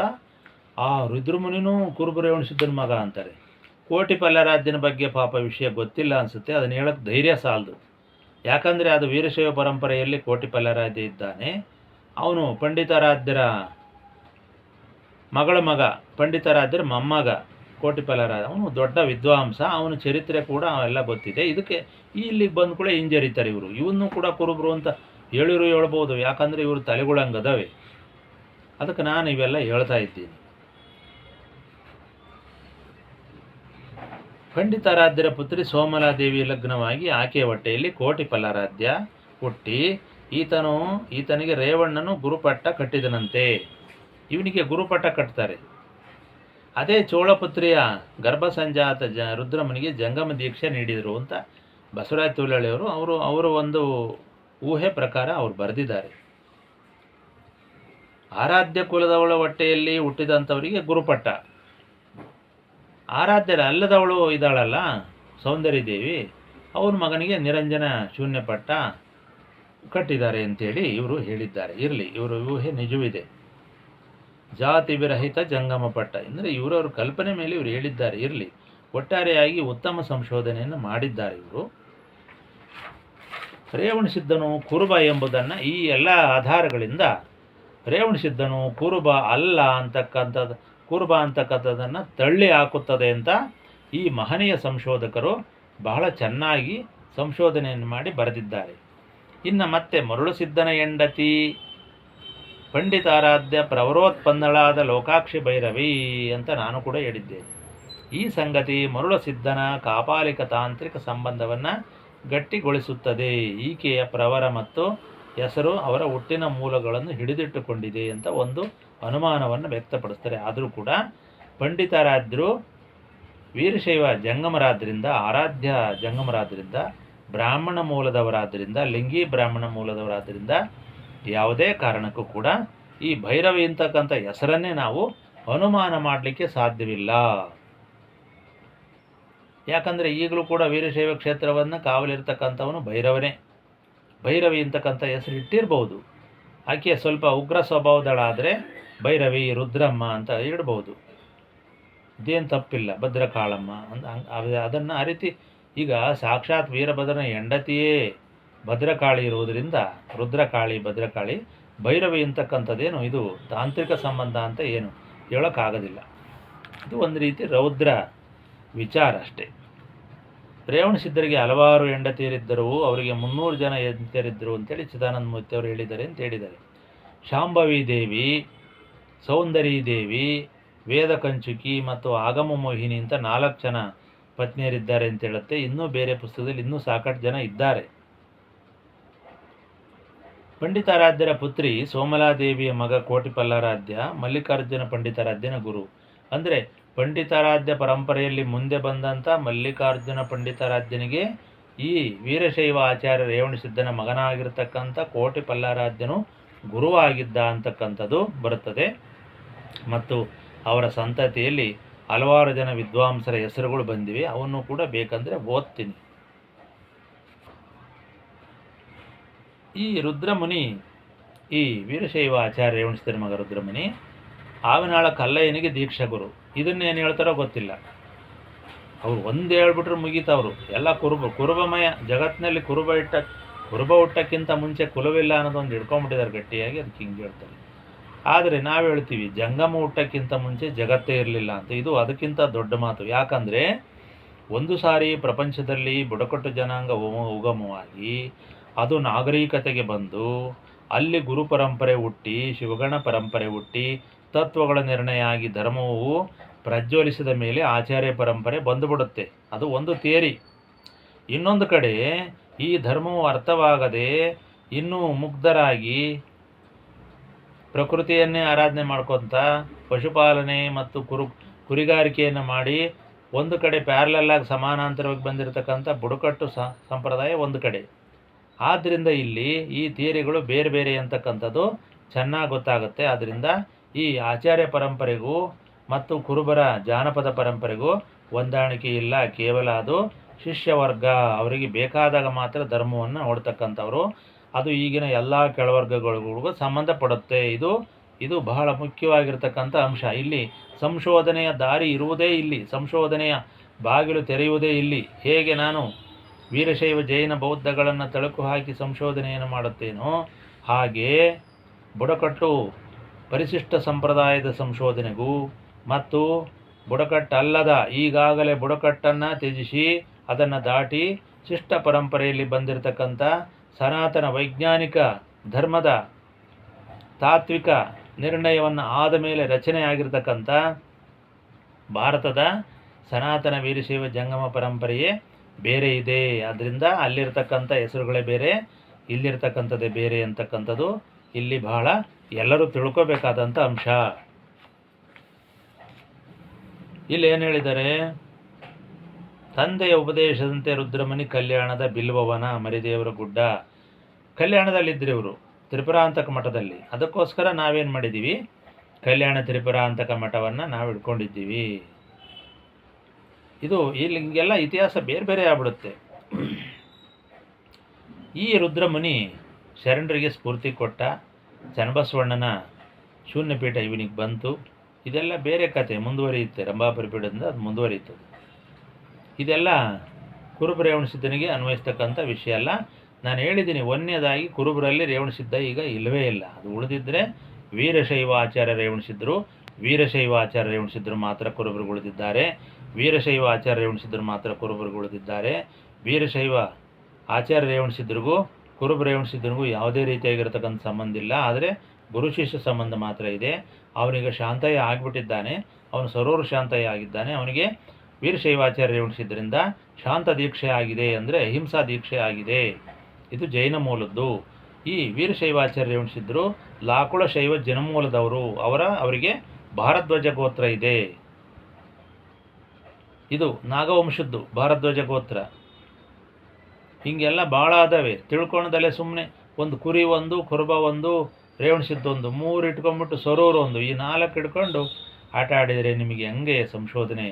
ಆ ರುದ್ರಮುನಿನೂ ಕುರುಬ ರೇವಣಸಿದ್ಧನ ಮಗ ಅಂತಾರೆ. ಕೋಟಿ ಪಲ್ಯರಾಧ್ಯನ ಬಗ್ಗೆ ಪಾಪ ವಿಷಯ ಗೊತ್ತಿಲ್ಲ ಅನಿಸುತ್ತೆ, ಅದನ್ನು ಹೇಳೋಕ್ಕೆ ಧೈರ್ಯ ಸಾಲದು. ಯಾಕಂದರೆ ಅದು ವೀರಶೈವ ಪರಂಪರೆಯಲ್ಲಿ ಕೋಟಿ ಪಲ್ಯರಾಧ್ಯ ಇದ್ದಾನೆ. ಅವನು ಪಂಡಿತಾರಾಧ್ಯರ ಮಗಳ ಮಗ, ಪಂಡಿತಾರಾಧ್ಯರ ಮೊಮ್ಮಗ ಕೋಟಿ ಪಲ್ಯರಾಧ್ಯ. ಅವನು ದೊಡ್ಡ ವಿದ್ವಾಂಸ, ಅವನ ಚರಿತ್ರೆ ಕೂಡ ಅವೆಲ್ಲ ಗೊತ್ತಿದೆ. ಇದಕ್ಕೆ ಇಲ್ಲಿಗೆ ಬಂದು ಕೂಡ ಹಿಂಜರಿತಾರೆ ಇವರು. ಇವನ್ನೂ ಕೂಡ ಕುರುಬರು ಅಂತ ಹೇಳ್ಬೋದು, ಯಾಕಂದರೆ ಇವರು ತಲೆಗುಳಂಗದವೆ. ಅದಕ್ಕೆ ನಾನು ಇವೆಲ್ಲ ಹೇಳ್ತಾ ಇದ್ದೀನಿ. ಪಂಡಿತಾರಾಧ್ಯರ ಪುತ್ರಿ ಸೋಮಲಾದೇವಿ ಲಗ್ನವಾಗಿ ಆಕೆಯ ಹೊಟ್ಟೆಯಲ್ಲಿ ಕೋಟಿ ಪಲ್ಯರಾಧ್ಯ ಹುಟ್ಟಿ ಈತನಿಗೆ ರೇವಣ್ಣನು ಗುರುಪಟ್ಟ ಕಟ್ಟಿದನಂತೆ. ಇವನಿಗೆ ಗುರುಪಟ್ಟ ಕಟ್ತಾರೆ. ಅದೇ ಚೋಳಪುತ್ರಿಯ ಗರ್ಭಸಂಜಾತ ರುದ್ರಮನಿಗೆ ಜಂಗಮ ದೀಕ್ಷೆ ನೀಡಿದರು ಅಂತ ಬಸವರಾಜ ತೋಲಹಳ್ಳಿಯವರು ಅವರ ಒಂದು ಊಹೆ ಪ್ರಕಾರ ಅವರು ಬರೆದಿದ್ದಾರೆ. ಆರಾಧ್ಯ ಕುಲದವಳ ಹೊಟ್ಟೆಯಲ್ಲಿ ಹುಟ್ಟಿದಂಥವರಿಗೆ ಗುರುಪಟ್ಟ, ಆರಾಧ್ಯರ ಅಲ್ಲದವಳು ಇದ್ದಾಳಲ್ಲ ಸೌಂದರ್ಯ ದೇವಿ, ಅವನ ಮಗನಿಗೆ ನಿರಂಜನ ಶೂನ್ಯಪಟ್ಟ ಕಟ್ಟಿದ್ದಾರೆ ಅಂತೇಳಿ ಇವರು ಹೇಳಿದ್ದಾರೆ. ಇರಲಿ, ಇವರ ಊಹೆ ನಿಜವಿದೆ. ಜಾತಿ ವಿರಹಿತ ಜಂಗಮ ಪಟ್ಟ ಅಂದರೆ ಇವರವ್ರ ಕಲ್ಪನೆ ಮೇಲೆ ಇವರು ಹೇಳಿದ್ದಾರೆ. ಇರಲಿ, ಒಟ್ಟಾರೆಯಾಗಿ ಉತ್ತಮ ಸಂಶೋಧನೆಯನ್ನು ಮಾಡಿದ್ದಾರೆ ಇವರು. ರೇವಣಸಿದ್ಧನು ಕುರುಬ ಎಂಬುದನ್ನು ಈ ಎಲ್ಲ ಆಧಾರಗಳಿಂದ ರೇವಣಸಿದ್ಧನು ಕುರುಬ ಅಲ್ಲ ಅಂತಕ್ಕಂಥದ್ದನ್ನು ತಳ್ಳಿ ಹಾಕುತ್ತದೆ ಅಂತ ಈ ಮಹನೀಯ ಸಂಶೋಧಕರು ಬಹಳ ಚೆನ್ನಾಗಿ ಸಂಶೋಧನೆಯನ್ನು ಮಾಡಿ ಬರೆದಿದ್ದಾರೆ. ಇನ್ನು ಮತ್ತೆ ಮರುಳುಸಿದ್ಧನ ಹೆಂಡತಿ ಪಂಡಿತಾರಾಧ್ಯ ಪ್ರವರೋತ್ಪನ್ನಳಾದ ಲೋಕಾಕ್ಷಿ ಭೈರವಿ ಅಂತ ನಾನು ಕೂಡ ಹೇಳಿದ್ದೇನೆ. ಈ ಸಂಗತಿ ಮರುಳಸಿದ್ಧನ ಕಾಪಾಲಿಕ ತಾಂತ್ರಿಕ ಸಂಬಂಧವನ್ನು ಗಟ್ಟಿಗೊಳಿಸುತ್ತದೆ. ಈಕೆಯ ಪ್ರವರ ಮತ್ತು ಹೆಸರು ಅವರ ಹುಟ್ಟಿನ ಮೂಲಗಳನ್ನು ಹಿಡಿದಿಟ್ಟುಕೊಂಡಿದೆ ಅಂತ ಒಂದು ಅನುಮಾನವನ್ನು ವ್ಯಕ್ತಪಡಿಸ್ತಾರೆ. ಆದರೂ ಕೂಡ ಪಂಡಿತಾರಾಧ್ಯರು ವೀರಶೈವ ಜಂಗಮರಾದ್ರಿಂದ, ಆರಾಧ್ಯ ಜಂಗಮರಾದ್ರಿಂದ, ಬ್ರಾಹ್ಮಣ ಮೂಲದವರಾದ್ದರಿಂದ, ಲಿಂಗಿ ಬ್ರಾಹ್ಮಣ ಮೂಲದವರಾದ್ದರಿಂದ ಯಾವುದೇ ಕಾರಣಕ್ಕೂ ಕೂಡ ಈ ಭೈರವಿ ಅಂತಕ್ಕಂಥ ಹೆಸರನ್ನೇ ನಾವು ಅನುಮಾನ ಮಾಡಲಿಕ್ಕೆ ಸಾಧ್ಯವಿಲ್ಲ. ಯಾಕಂದರೆ ಈಗಲೂ ಕೂಡ ವೀರಶೈವ ಕ್ಷೇತ್ರವನ್ನು ಕಾವಲಿರ್ತಕ್ಕಂಥವನು ಭೈರವನೇ. ಭೈರವಿ ಅಂತಕ್ಕಂಥ ಹೆಸರು ಇಟ್ಟಿರ್ಬೋದು. ಆಕೆ ಸ್ವಲ್ಪ ಉಗ್ರ ಸ್ವಭಾವದಳಾದರೆ ಭೈರವಿ, ರುದ್ರಮ್ಮ ಅಂತ ಇಡ್ಬೋದು. ಇದೇನು ತಪ್ಪಿಲ್ಲ. ಭದ್ರಕಾಳಮ್ಮ ಅದನ್ನು ಆ ರೀತಿ ಈಗ ಸಾಕ್ಷಾತ್ ವೀರಭದ್ರನ ಹೆಂಡತಿಯೇ ಭದ್ರಕಾಳಿ ಇರುವುದರಿಂದ ರುದ್ರಕಾಳಿ, ಭದ್ರಕಾಳಿ, ಭೈರವಿ ಅಂತಕ್ಕಂಥದ್ದೇನು ಇದು ತಾಂತ್ರಿಕ ಸಂಬಂಧ ಅಂತ ಏನು ಹೇಳೋಕ್ಕಾಗೋದಿಲ್ಲ. ಇದು ಒಂದು ರೀತಿ ರೌದ್ರ ವಿಚಾರ ಅಷ್ಟೇ. ರೇವಣಸಿದ್ಧರಿಗೆ ಹಲವಾರು ಹೆಂಡತಿಯರಿದ್ದರು, ಅವರಿಗೆ 300 ಜನ ಹೆಂಡತಿಯರಿದ್ದರು ಅಂತೇಳಿ ಚಿದಾನಂದ ಮೂರ್ತಿ ಅವರು ಹೇಳಿದ್ದಾರೆ ಅಂತ ಹೇಳಿದ್ದಾರೆ. ಶಾಂಭವಿ ದೇವಿ, ಸೌಂದರಿ ದೇವಿ, ವೇದಕಂಚುಕಿ ಮತ್ತು ಆಗಮ ಮೋಹಿನಿ ಅಂತ 4 ಜನ ಪತ್ನಿಯರಿದ್ದಾರೆ ಅಂತ ಹೇಳುತ್ತೆ. ಇನ್ನೂ ಬೇರೆ ಪುಸ್ತಕದಲ್ಲಿ ಇನ್ನೂ ಸಾಕಷ್ಟು ಜನ ಇದ್ದಾರೆ. ಪಂಡಿತಾರಾಧ್ಯರ ಪುತ್ರಿ ಸೋಮಲಾದೇವಿಯ ಮಗ ಕೋಟಿ ಪಲ್ಯರಾಧ್ಯ ಮಲ್ಲಿಕಾರ್ಜುನ ಪಂಡಿತಾರಾಧ್ಯನ ಗುರು. ಅಂದರೆ ಪಂಡಿತಾರಾಧ್ಯ ಪರಂಪರೆಯಲ್ಲಿ ಮುಂದೆ ಬಂದಂಥ ಮಲ್ಲಿಕಾರ್ಜುನ ಪಂಡಿತಾರಾಧ್ಯನಿಗೆ ಈ ವೀರಶೈವ ಆಚಾರ್ಯ ರೇವಣಸಿದ್ಧನ ಮಗನಾಗಿರ್ತಕ್ಕಂಥ ಕೋಟಿ ಪಲ್ಯರಾಧ್ಯನು ಗುರುವಾಗಿದ್ದ ಅಂತಕ್ಕಂಥದ್ದು ಬರುತ್ತದೆ. ಮತ್ತು ಅವರ ಸಂತತಿಯಲ್ಲಿ ಹಲವಾರು ಜನ ವಿದ್ವಾಂಸರ ಹೆಸರುಗಳು ಬಂದಿವೆ. ಅವನ್ನು ಕೂಡ ಬೇಕಂದರೆ ಓದ್ತೀನಿ. ಈ ರುದ್ರಮುನಿ, ಈ ವೀರಶೈವ ಆಚಾರ್ಯ ರೇವಣಸಿದ್ಧನ ಮಗ ರುದ್ರಮುನಿ ಆವಿನಾಳ ಕಲ್ಲಯ್ಯನಿಗೆ ದೀಕ್ಷಾ ಗುರು. ಇದನ್ನೇನು ಹೇಳ್ತಾರೋ ಗೊತ್ತಿಲ್ಲ. ಅವರು ಒಂದು ಹೇಳ್ಬಿಟ್ರೆ ಮುಗೀತವರು ಎಲ್ಲ ಕುರುಬಮಯ ಜಗತ್ತಿನಲ್ಲಿ ಕುರುಬ ಹುಟ್ಟಕ್ಕಿಂತ ಮುಂಚೆ ಕುಲವಿಲ್ಲ ಅನ್ನೋದೊಂದು ಹಿಡ್ಕೊಂಡ್ಬಿಟ್ಟಿದ್ದಾರೆ ಗಟ್ಟಿಯಾಗಿ. ಅದಕ್ಕೆ ಹಿಂಗೆ ಹೇಳ್ತಾರೆ. ಆದರೆ ನಾವು ಹೇಳ್ತೀವಿ ಜಂಗಮ ಹುಟ್ಟಕ್ಕಿಂತ ಮುಂಚೆ ಜಗತ್ತೇ ಇರಲಿಲ್ಲ ಅಂತ. ಇದು ಅದಕ್ಕಿಂತ ದೊಡ್ಡ ಮಾತು. ಯಾಕಂದರೆ ಒಂದು ಸಾರಿ ಪ್ರಪಂಚದಲ್ಲಿ ಬುಡಕಟ್ಟು ಜನಾಂಗ ಉಗಮವಾಗಿ ಅದು ನಾಗರಿಕತೆಗೆ ಬಂದು ಅಲ್ಲಿ ಗುರು ಪರಂಪರೆ ಹುಟ್ಟಿ ಶಿವಗಣ ಪರಂಪರೆ ಹುಟ್ಟಿ ತತ್ವಗಳ ನಿರ್ಣಯ ಆಗಿ ಧರ್ಮವು ಪ್ರಜ್ವಲಿಸಿದ ಮೇಲೆ ಆಚಾರ್ಯ ಪರಂಪರೆ ಬಂದುಬಿಡುತ್ತೆ. ಅದು ಒಂದು ಥಿಯರಿ. ಇನ್ನೊಂದು ಕಡೆ ಈ ಧರ್ಮವು ಅರ್ಥವಾಗದೆ ಇನ್ನೂ ಮುಗ್ಧರಾಗಿ ಪ್ರಕೃತಿಯನ್ನೇ ಆರಾಧನೆ ಮಾಡ್ಕೊತ ಪಶುಪಾಲನೆ ಮತ್ತು ಕುರಿಗಾರಿಕೆಯನ್ನು ಮಾಡಿ ಒಂದು ಕಡೆ ಪ್ಯಾರಲಲ್ಲಾಗಿ ಸಮಾನಾಂತರವಾಗಿ ಬಂದಿರತಕ್ಕಂಥ ಬುಡಕಟ್ಟು ಸಂಪ್ರದಾಯ ಒಂದು ಕಡೆ. ಆದ್ದರಿಂದ ಇಲ್ಲಿ ಈ ಥಿಯರಿಗಳು ಬೇರೆ ಬೇರೆ ಅಂತಕ್ಕಂಥದ್ದು ಚೆನ್ನಾಗಿ ಗೊತ್ತಾಗುತ್ತೆ. ಆದ್ದರಿಂದ ಈ ಆಚಾರ್ಯ ಪರಂಪರೆಗೂ ಮತ್ತು ಕುರುಬರ ಜಾನಪದ ಪರಂಪರೆಗೂ ಹೊಂದಾಣಿಕೆ ಇಲ್ಲ. ಕೇವಲ ಅದು ಶಿಷ್ಯವರ್ಗ, ಅವರಿಗೆ ಬೇಕಾದಾಗ ಮಾತ್ರ ಧರ್ಮವನ್ನು ನೋಡ್ತಕ್ಕಂಥವ್ರು. ಅದು ಈಗಿನ ಎಲ್ಲ ಕೆಳವರ್ಗಗಳಿಗೂ ಸಂಬಂಧಪಡುತ್ತೆ. ಇದು ಬಹಳ ಮುಖ್ಯವಾಗಿರ್ತಕ್ಕಂಥ ಅಂಶ. ಇಲ್ಲಿ ಸಂಶೋಧನೆಯ ದಾರಿ ಇರುವುದೇ ಇಲ್ಲಿ, ಸಂಶೋಧನೆಯ ಬಾಗಿಲು ತೆರೆಯುವುದೇ ಇಲ್ಲಿ. ಹೇಗೆ ನಾನು ವೀರಶೈವ ಜೈನ ಬೌದ್ಧಗಳನ್ನು ತಳುಕು ಹಾಕಿ ಸಂಶೋಧನೆಯನ್ನು ಮಾಡುತ್ತೇನೋ ಹಾಗೆ ಬುಡಕಟ್ಟು ಪರಿಶಿಷ್ಟ ಸಂಪ್ರದಾಯದ ಸಂಶೋಧನೆಗೂ ಮತ್ತು ಬುಡಕಟ್ಟಲ್ಲದ ಈಗಾಗಲೇ ಬುಡಕಟ್ಟನ್ನು ತ್ಯಜಿಸಿ ಅದನ್ನು ದಾಟಿ ಶಿಷ್ಟ ಪರಂಪರೆಯಲ್ಲಿ ಬಂದಿರತಕ್ಕಂಥ ಸನಾತನ ವೈಜ್ಞಾನಿಕ ಧರ್ಮದ ತಾತ್ವಿಕ ನಿರ್ಣಯವನ್ನು ಆದ ಮೇಲೆ ರಚನೆಯಾಗಿರ್ತಕ್ಕಂಥ ಭಾರತದ ಸನಾತನ ವೀರಶೈವ ಜಂಗಮ ಪರಂಪರೆಯೇ ಬೇರೆ ಇದೆ. ಆದ್ದರಿಂದ ಅಲ್ಲಿರ್ತಕ್ಕಂಥ ಹೆಸರುಗಳೇ ಬೇರೆ, ಇಲ್ಲಿರ್ತಕ್ಕಂಥದ್ದೇ ಬೇರೆ ಅಂತಕ್ಕಂಥದ್ದು ಇಲ್ಲಿ ಬಹಳ ಎಲ್ಲರೂ ತಿಳ್ಕೋಬೇಕಾದಂಥ ಅಂಶ. ಇಲ್ಲಿ ಏನು ಹೇಳಿದ್ದಾರೆ, ತಂದೆಯ ಉಪದೇಶದಂತೆ ರುದ್ರಮುನಿ ಕಲ್ಯಾಣದ ಬಿಲ್ವವನ ಮರಿದೇವರ ಗುಡ್ಡ ಕಲ್ಯಾಣದಲ್ಲಿದ್ದರು ಇವರು ತ್ರಿಪುರಾಂತಕ ಮಠದಲ್ಲಿ. ಅದಕ್ಕೋಸ್ಕರ ನಾವೇನು ಮಾಡಿದ್ದೀವಿ, ಕಲ್ಯಾಣ ತ್ರಿಪುರಾಂತಕ ಮಠವನ್ನು ನಾವು ಇಟ್ಕೊಂಡಿದ್ದೀವಿ. ಇದು ಇಲ್ಲಿ ಹಿಂಗೆಲ್ಲ ಇತಿಹಾಸ ಬೇರೆ ಬೇರೆ ಆಗ್ಬಿಡುತ್ತೆ. ಈ ರುದ್ರಮುನಿ ಶರಣರಿಗೆ ಸ್ಫೂರ್ತಿ ಕೊಟ್ಟ, ಚನ್ನಬಸವಣ್ಣನ ಶೂನ್ಯಪೀಠ ಇವನಿಗೆ ಬಂತು. ಇದೆಲ್ಲ ಬೇರೆ ಕತೆ, ಮುಂದುವರಿಯುತ್ತೆ. ರಂಭಾಪುರಿ ಪೀಠದಿಂದ ಅದು ಮುಂದುವರಿಯುತ್ತದೆ. ಇದೆಲ್ಲ ಕುರುಬ ರೇವಣಸಿದ್ಧನಿಗೆ ಅನ್ವಯಿಸ್ತಕ್ಕಂಥ ವಿಷಯ ಅಲ್ಲ. ನಾನು ಹೇಳಿದ್ದೀನಿ, ಒಂದನೇದಾಗಿ ಕುರುಬರಲ್ಲಿ ರೇವಣಸಿದ್ಧ ಈಗ ಇಲ್ಲವೇ ಇಲ್ಲ. ಅದು ಉಳಿದಿದ್ದರೆ ವೀರಶೈವ ಆಚಾರ್ಯ ರೇವಣಸಿದ್ದರು, ವೀರಶೈವ ಆಚಾರ್ಯ ರೇವಣಸಿದ್ದರು ಮಾತ್ರ ಕುರುಬರು ಉಳಿದಿದ್ದಾರೆ. ವೀರಶೈವ ಆಚಾರ್ಯ ರೇವಣಸಿದ್ದರು ಮಾತ್ರ ಕುರುಬರು ಉಳಿದಿದ್ದಾರೆ. ವೀರಶೈವ ಆಚಾರ್ಯ ರೇವಣಸಿದ್ರಿಗೂ ಕುರುಬ ರೇವಣಸಿದ್ಧನಿಗೂ ಯಾವುದೇ ರೀತಿಯಾಗಿರ್ತಕ್ಕಂಥ ಸಂಬಂಧ ಇಲ್ಲ. ಆದರೆ ಗುರು ಶಿಷ್ಯ ಸಂಬಂಧ ಮಾತ್ರ ಇದೆ. ಅವನಿಗೆ ಶಾಂತಯ್ಯ ಆಗಿಬಿಟ್ಟಿದ್ದಾನೆ, ಅವನು ಸರೋರು ಶಾಂತಯ್ಯ ಆಗಿದ್ದಾನೆ. ಅವನಿಗೆ ವೀರಶೈವಾಚಾರ್ಯ ರೇವಣಸಿದ್ಧರಿಂದ ಶಾಂತ ದೀಕ್ಷೆ ಆಗಿದೆ, ಅಂದರೆ ಅಹಿಂಸಾ ದೀಕ್ಷೆ ಆಗಿದೆ. ಇದು ಜೈನ ಮೂಲದ್ದು. ಈ ವೀರಶೈವಾಚಾರ್ಯ ರೇವಣಸಿದ್ಧರು ಲಾಕುಳ ಶೈವ ಜನಮೂಲದವರು. ಅವರಿಗೆ ಭಾರದ್ವಾಜ ಗೋತ್ರ ಇದೆ. ಇದು ನಾಗವಂಶದ್ದು ಭಾರದ್ವಾಜ ಗೋತ್ರ. ಹೀಗೆಲ್ಲ ಭಾಳ ಅದಾವೆ. ತಿಳ್ಕೊಳದಲ್ಲೇ ಸುಮ್ಮನೆ ಒಂದು ಕುರಿ ಒಂದು, ಕುರುಬ ಒಂದು, ರೇವಣಸಿದ್ದೊಂದು, 3 ಇಟ್ಕೊಂಡ್ಬಿಟ್ಟು ಸರೋರು ಒಂದು, ಈ 4 ಇಟ್ಕೊಂಡು ಆಟ ಆಡಿದರೆ ನಿಮಗೆ ಹೆಂಗೆ ಸಂಶೋಧನೆ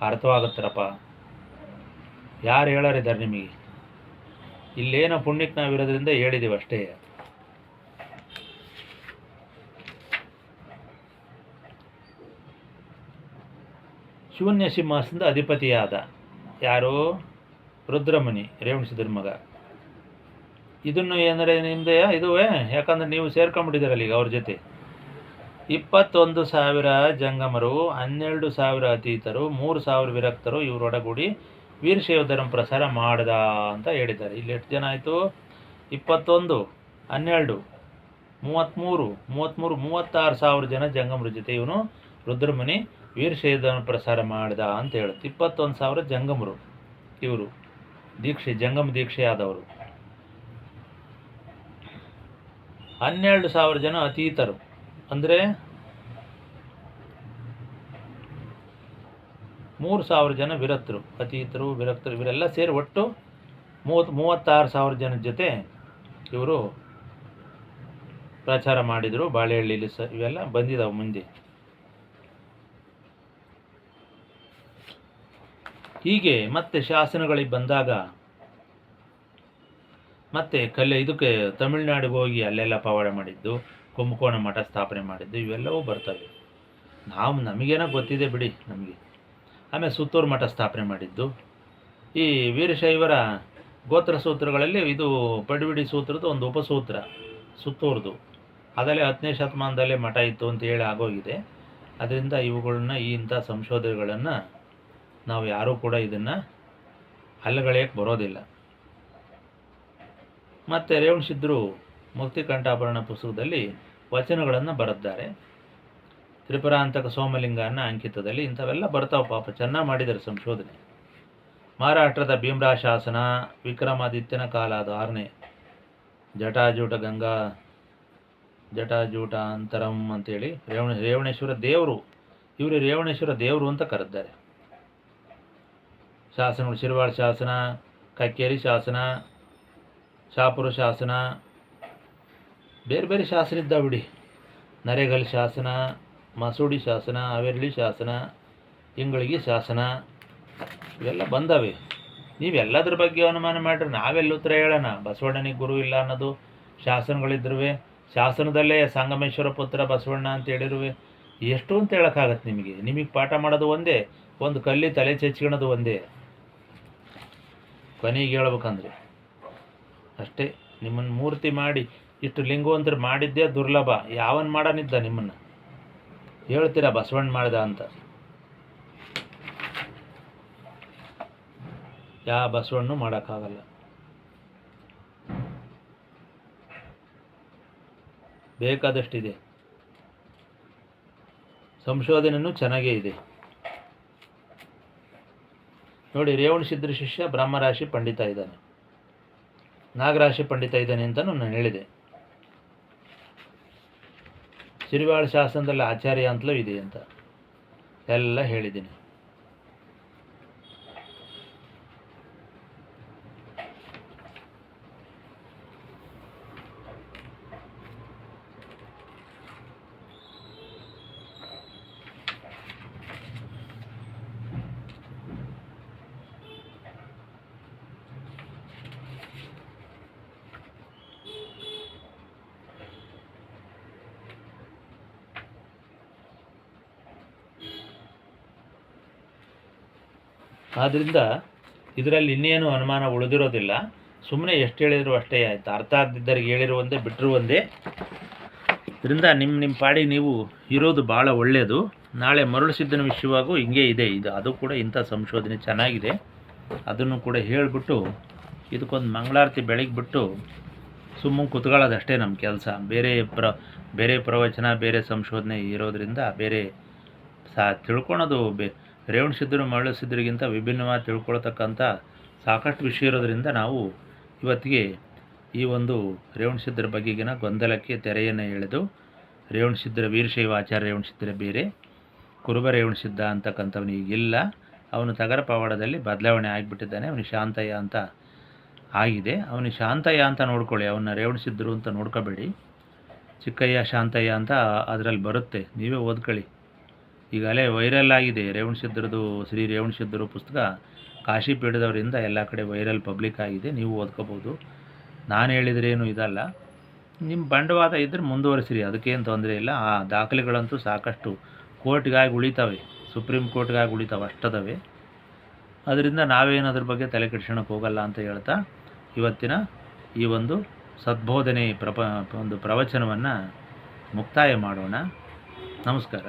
ಅರ್ಥವಾಗುತ್ತಾರಪ್ಪ? ಯಾರು ಹೇಳೋರಿದ್ದಾರೆ ನಿಮಗೆ? ಇಲ್ಲೇನೋ ಪುಣ್ಯಕ್ಕೆ ನಾವಿರೋದ್ರಿಂದ ಹೇಳಿದ್ದೀವಿ ಅಷ್ಟೇ. ಶೂನ್ಯ ಸಿಂಹಾಸನದ ಅಧಿಪತಿಯಾದ ಯಾರು? ರುದ್ರಮುನಿ, ರೇವಣಸಿದ್ಧರ ಮಗ. ಇದನ್ನು ಏನಂದರೆ ನಿಮ್ಮದೇ ಇದುವೇ, ಯಾಕಂದರೆ ನೀವು ಸೇರ್ಕೊಂಡ್ಬಿಟ್ಟಿದ್ದೀರಲ್ಲ ಈಗ ಅವ್ರ ಜೊತೆ. 21,000 ಜಂಗಮರು, 12,000 ಅತೀತರು, 3,000 ವಿರಕ್ತರು ಇವರೊಡಗೂಡಿ ವೀರಶೈವ ಧರ್ಮ ಪ್ರಸಾರ ಮಾಡ್ದ ಅಂತ ಹೇಳಿದ್ದಾರೆ. ಇಲ್ಲಿ ಎಷ್ಟು ಜನ ಆಯಿತು? 21, 12, 33, 36,000 ಜನ ಜಂಗಮರ ಜೊತೆ ಇವನು ರುದ್ರಮುನಿ ವೀರಶೈವ ಧರ್ಮ ಪ್ರಸಾರ ಮಾಡ್ದ ಅಂತ ಹೇಳುತ್ತೆ. 21,000 ಜಂಗಮರು ಇವರು, ದೀಕ್ಷೆ ಜಂಗಮ ದೀಕ್ಷೆ ಆದವರು. 12,000 ಜನ ಅತೀತರು, ಅಂದರೆ 3,000 ಜನ ವಿರಕ್ತರು. ಅತೀತರು, ವಿರಕ್ತರು ಇವರೆಲ್ಲ ಸೇರಿ ಒಟ್ಟು 36,000 ಜನದ ಜೊತೆ ಇವರು ಪ್ರಚಾರ ಮಾಡಿದರು. ಬಾಳೆಹಳ್ಳಿಲಿ ಇವೆಲ್ಲ ಬಂದಿದ್ದಾವೆ ಮುಂದೆ. ಹೀಗೆ ಮತ್ತೆ ಶಾಸನಗಳಿಗೆ ಬಂದಾಗ ಮತ್ತೆ ಇದಕ್ಕೆ ತಮಿಳುನಾಡಿಗೆ ಹೋಗಿ ಅಲ್ಲೆಲ್ಲ ಪವಾಡ ಮಾಡಿದ್ದು, ಕುಂಭಕೋಣ ಮಠ ಸ್ಥಾಪನೆ ಮಾಡಿದ್ದು, ಇವೆಲ್ಲವೂ ಬರ್ತವೆ. ನಮಗೇನೋ ಗೊತ್ತಿದೆ ಬಿಡಿ ನಮಗೆ. ಆಮೇಲೆ ಸುತ್ತೂರು ಮಠ ಸ್ಥಾಪನೆ ಮಾಡಿದ್ದು. ಈ ವೀರಶೈವರ ಗೋತ್ರ ಸೂತ್ರಗಳಲ್ಲಿ ಇದು ಪಡಿಬಿಡಿ ಸೂತ್ರದ ಒಂದು ಉಪಸೂತ್ರ ಸುತ್ತೂರ್ದು. ಅದಲ್ಲೇ 10ನೇ ಶತಮಾನದಲ್ಲೇ ಮಠ ಇತ್ತು ಅಂತ ಹೇಳಿ ಆಗೋಗಿದೆ. ಅದರಿಂದ ಇವುಗಳನ್ನ ಇಂಥ ಸಂಶೋಧನೆಗಳನ್ನು ನಾವು ಯಾರೂ ಕೂಡ ಇದನ್ನು ಅಲ್ಲಗಳೆಯಕ್ಕೆ ಬರೋದಿಲ್ಲ. ಮತ್ತು ರೇವಣಸಿದ್ಧರು ಮುಕ್ತಿಕಂಠಾಭರಣ ಪುಸ್ತಕದಲ್ಲಿ ವಚನಗಳನ್ನು ಬರೆದಿದ್ದಾರೆ. ತ್ರಿಪುರಾಂತಕ ಸೋಮಲಿಂಗನ ಅಂಕಿತದಲ್ಲಿ ಇಂಥವೆಲ್ಲ ಬರ್ತಾವೆ. ಪಾಪ ಚೆನ್ನಾಗಿ ಮಾಡಿದ್ದಾರೆ ಸಂಶೋಧನೆ. ಮಹಾರಾಷ್ಟ್ರದ ಭೀಮ್ರಾ ಶಾಸನ, ವಿಕ್ರಮಾದಿತ್ಯನ ಕಾಲ, ಅದು 6ನೇ ಜಟಾಜೂಟ ಅಂತರಂ ಅಂತೇಳಿ ರೇವಣೇಶ್ವರ ದೇವರು, ಇವರು ರೇವಣೇಶ್ವರ ದೇವರು ಅಂತ ಕರೆದಿದ್ದಾರೆ. ಶಾಸನಗಳು ಶಿರ್ವಾಳ ಶಾಸನ, ಕಕ್ಕೇರಿ ಶಾಸನ, ಶಾಪುರ ಶಾಸನ, ಬೇರೆ ಬೇರೆ ಶಾಸನ ಇದ್ದಾವೆ ಬಿಡಿ. ನರೇಗಲ್ ಶಾಸನ, ಮಸೂಡಿ ಶಾಸನ, ಅವೆರಳಿ ಶಾಸನ, ಇಂಗಳಿಗೆ ಶಾಸನ, ಇವೆಲ್ಲ ಬಂದವೆ. ನೀವೆಲ್ಲದ್ರ ಬಗ್ಗೆ ಅನುಮಾನ ಮಾಡಿರಿ, ನಾವೆಲ್ಲ ಉತ್ತರ ಹೇಳೋಣ. ಬಸವಣ್ಣನಿಗೆ ಗುರು ಇಲ್ಲ ಅನ್ನೋದು ಶಾಸನಗಳಿದ್ರುವೆ, ಶಾಸನದಲ್ಲೇ ಸಂಗಮೇಶ್ವರ ಪುತ್ರ ಬಸವಣ್ಣ ಅಂತ ಹೇಳಿರುವೆ. ಎಷ್ಟು ಅಂತ ಹೇಳೋಕ್ಕಾಗತ್ತೆ ನಿಮಗೆ ಪಾಠ ಮಾಡೋದು ಒಂದೇ, ಒಂದು ಕಲ್ಲಿ ತಲೆ ಚೆಚ್ಕೊಳ್ಳೋದು ಒಂದೇ. ಕೊನೆಗೆ ಹೇಳ್ಬೇಕಂದ್ರೆ ಅಷ್ಟೇ. ನಿಮ್ಮನ್ನು ಮೂರ್ತಿ ಮಾಡಿ ಇಷ್ಟು ಲಿಂಗವಂತರು ಮಾಡಿದ್ದೇ ದುರ್ಲಭ. ಯಾವನ್ ಮಾಡನಿದ್ದ ನಿಮ್ಮನ್ನು ಹೇಳ್ತೀರಾ ಬಸವಣ್ಣ ಮಾಡ್ದ ಅಂತ? ಯಾವ ಬಸವಣ್ಣು ಮಾಡೋಕ್ಕಾಗಲ್ಲ. ಬೇಕಾದಷ್ಟಿದೆ, ಸಂಶೋಧನೆಯೂ ಚೆನ್ನಾಗೇ ಇದೆ ನೋಡಿ. ರೇವಣಸಿದ್ಧರ ಶಿಷ್ಯ ಬ್ರಹ್ಮರಾಶಿ ಪಂಡಿತ ಇದ್ದಾನೆ, ನಾಗರಾಶಿ ಪಂಡಿತ ಇದ್ದಾನೆ ಅಂತಲೂ ನಾನು ಹೇಳಿದೆ. ಶಿರ್ವಾಳ ಶಾಸನದಲ್ಲಿ ಆಚಾರ್ಯ ಅಂತಲೂ ಇದೆ ಅಂತ ಎಲ್ಲ ಹೇಳಿದ್ದೀನಿ. ಆದ್ದರಿಂದ ಇದರಲ್ಲಿ ಇನ್ನೇನು ಅನುಮಾನ ಉಳಿದಿರೋದಿಲ್ಲ. ಸುಮ್ಮನೆ ಎಷ್ಟು ಹೇಳಿದ್ರು ಅಷ್ಟೇ ಆಯಿತು. ಅರ್ಥ ಆಗದಿದ್ದರಿಗೆ ಹೇಳಿರು ಒಂದೇ, ಬಿಟ್ಟರು ಒಂದೇ. ಇದರಿಂದ ನಿಮ್ಮ ಪಾಡಿಗೆ ನೀವು ಇರೋದು ಭಾಳ ಒಳ್ಳೆಯದು. ನಾಳೆ ಮರುಳಸಿದ್ದನ ವಿಷಯವಾಗೂ ಹಿಂಗೆ ಇದೆ. ಅದು ಕೂಡ ಇಂಥ ಸಂಶೋಧನೆ ಚೆನ್ನಾಗಿದೆ. ಅದನ್ನು ಕೂಡ ಹೇಳಿಬಿಟ್ಟು ಇದಕ್ಕೊಂದು ಮಂಗಳಾರತಿ ಬೆಳಗ್ಗೆ ಬಿಟ್ಟು ಸುಮ್ಮನೆ ಕುತ್ಕೊಳ್ಳೋದಷ್ಟೇ ನಮ್ಮ ಕೆಲಸ. ಬೇರೆ ಪ್ರವಚನ, ಬೇರೆ ಸಂಶೋಧನೆ ಇರೋದರಿಂದ ಬೇರೆ ತಿಳ್ಕೊಳೋದು ರೇವಣಸಿದ್ಧರು ಮರುಳಸಿದ್ಧರಿಗಿಂತ ವಿಭಿನ್ನವಾಗಿ ತಿಳ್ಕೊಳ್ತಕ್ಕಂಥ ಸಾಕಷ್ಟು ವಿಷಯ ಇರೋದರಿಂದ ನಾವು ಇವತ್ತಿಗೆ ಈ ಒಂದು ರೇವಣಸಿದ್ಧರ ಬಗೆಗಿನ ಗೊಂದಲಕ್ಕೆ ತೆರೆಯನ್ನು ಎಳೆದು, ರೇವಣಸಿದ್ಧರ ವೀರಶೈವ ಆಚಾರ್ಯ ರೇವಣಸಿದ್ಧರ ಬೇರೆ, ಕುರುಬ ರೇವಣಸಿದ್ಧ ಅಂತಕ್ಕಂಥವನು ಈಗಿಲ್ಲ. ಅವನು ತಗರ ಪವಾಡದಲ್ಲಿ ಬದಲಾವಣೆ ಆಗಿಬಿಟ್ಟಿದ್ದಾನೆ. ಅವನಿಗೆ ಶಾಂತಯ್ಯ ಅಂತ ಆಗಿದೆ. ಅವನಿಗೆ ಶಾಂತಯ್ಯ ಅಂತ ನೋಡ್ಕೊಳ್ಳಿ, ಅವನ್ನ ರೇವಣಸಿದ್ಧರು ಅಂತ ನೋಡ್ಕೋಬೇಡಿ. ಚಿಕ್ಕಯ್ಯ ಶಾಂತಯ್ಯ ಅಂತ ಅದರಲ್ಲಿ ಬರುತ್ತೆ, ನೀವೇ ಓದ್ಕೊಳ್ಳಿ. ಈಗಲೇ ವೈರಲ್ ಆಗಿದೆ ರೇವಣಸಿದ್ಧರದು, ಶ್ರೀ ರೇವಣಸಿದ್ಧರು ಪುಸ್ತಕ ಕಾಶಿ ಪೀಠದವರಿಂದ ಎಲ್ಲ ಕಡೆ ವೈರಲ್ ಪಬ್ಲಿಕ್ ಆಗಿದೆ. ನೀವು ಓದ್ಕೋಬೋದು. ನಾನು ಹೇಳಿದ್ರೇನು ಇದಲ್ಲ. ನಿಮ್ಮ ಬಂಡವಾದ ಇದ್ದರೆ ಮುಂದುವರಿಸಿರಿ, ಅದಕ್ಕೇನು ತೊಂದರೆ ಇಲ್ಲ. ಆ ದಾಖಲೆಗಳಂತೂ ಸಾಕಷ್ಟು ಕೋರ್ಟ್ಗಾಗಿ ಉಳಿತವೆ, ಸುಪ್ರೀಂ ಕೋರ್ಟ್ಗಾಗಿ ಉಳಿತವೆ, ಅಷ್ಟದವೆ. ಅದರಿಂದ ನಾವೇನು ಅದ್ರ ಬಗ್ಗೆ ತಲೆ ಕೆಡಿಸೋಣಕ್ಕೆ ಹೋಗಲ್ಲ ಅಂತ ಹೇಳ್ತಾ ಇವತ್ತಿನ ಈ ಒಂದು ಸದ್ಬೋಧನೆ ಒಂದು ಪ್ರವಚನವನ್ನು ಮುಕ್ತಾಯ ಮಾಡೋಣ. ನಮಸ್ಕಾರ.